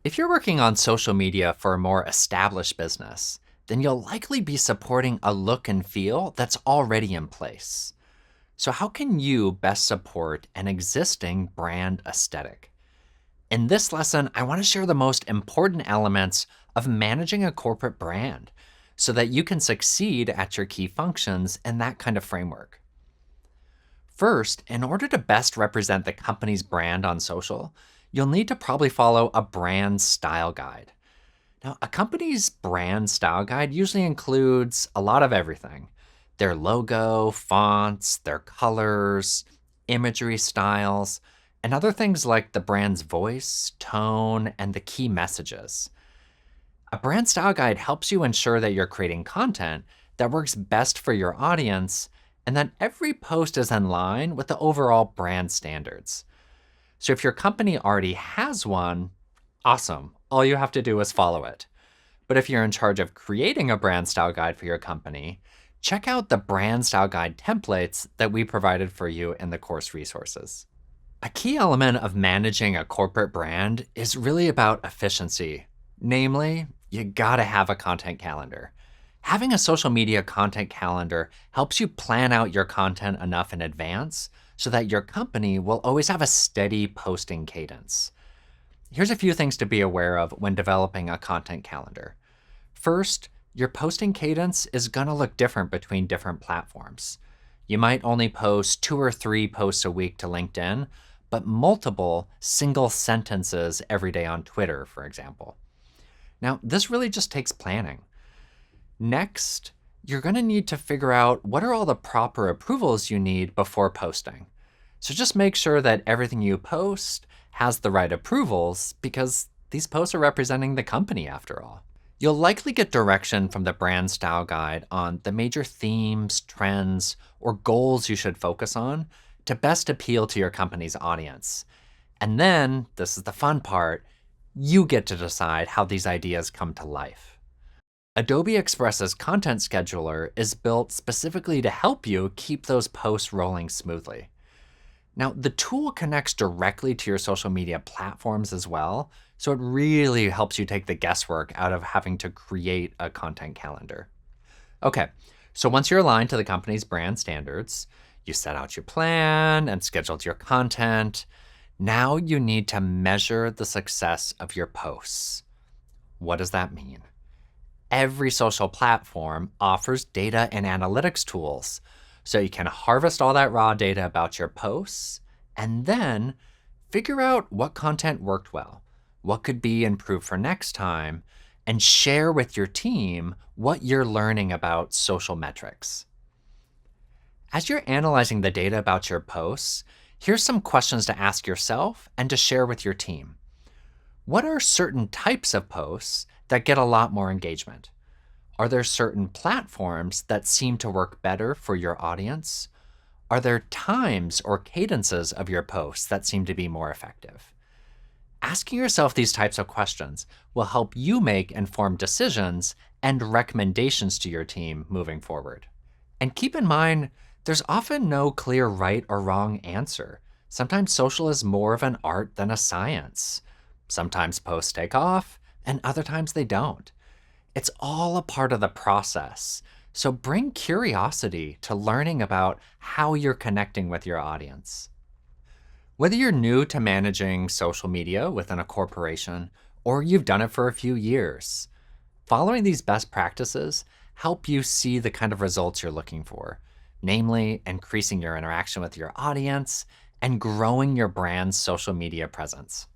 If you're working on social media for a more established business, then you'll likely be supporting a look and feel that's already in place. So, how can you best support an existing brand aesthetic? In this lesson, I want to share the most important elements of managing a corporate brand so that you can succeed at your key functions in that kind of framework. First, in order to best represent the company's brand on social, you'll need to probably follow a brand style guide. Now, a company's brand style guide usually includes a lot of everything: their logo, fonts, their colors, imagery styles, and other things like the brand's voice, tone, and the key messages. A brand style guide helps you ensure that you're creating content that works best for your audience and that every post is in line with the overall brand standards. So if your company already has one, awesome. All you have to do is follow it. But if you're in charge of creating a brand style guide for your company, check out the brand style guide templates that we provided for you in the course resources. A key element of managing a corporate brand is really about efficiency. Namely, you gotta have a content calendar. Having a social media content calendar helps you plan out your content enough in advance so that your company will always have a steady posting cadence. Here's a few things to be aware of when developing a content calendar. First, your posting cadence is going to look different between different platforms. You might only post 2 or 3 posts a week to LinkedIn, but multiple single sentences every day on Twitter, for example. Now, this really just takes planning. Next, you're going to need to figure out what are all the proper approvals you need before posting. So just make sure that everything you post has the right approvals because these posts are representing the company after all. You'll likely get direction from the brand style guide on the major themes, trends, or goals you should focus on to best appeal to your company's audience. And then, this is the fun part, you get to decide how these ideas come to life. Adobe Express's content scheduler is built specifically to help you keep those posts rolling smoothly. Now, the tool connects directly to your social media platforms as well, so it really helps you take the guesswork out of having to create a content calendar. Okay, so once you're aligned to the company's brand standards, you set out your plan and scheduled your content. Now you need to measure the success of your posts. What does that mean? Every social platform offers data and analytics tools, so you can harvest all that raw data about your posts and then figure out what content worked well, what could be improved for next time, and share with your team what you're learning about social metrics. As you're analyzing the data about your posts, here's some questions to ask yourself and to share with your team. What are certain types of posts that get a lot more engagement? Are there certain platforms that seem to work better for your audience? Are there times or cadences of your posts that seem to be more effective? Asking yourself these types of questions will help you make informed decisions and recommendations to your team moving forward. And keep in mind, there's often no clear right or wrong answer. Sometimes social is more of an art than a science. Sometimes posts take off, and other times they don't. It's all a part of the process. So bring curiosity to learning about how you're connecting with your audience. Whether you're new to managing social media within a corporation or you've done it for a few years, following these best practices help you see the kind of results you're looking for, namely increasing your interaction with your audience and growing your brand's social media presence.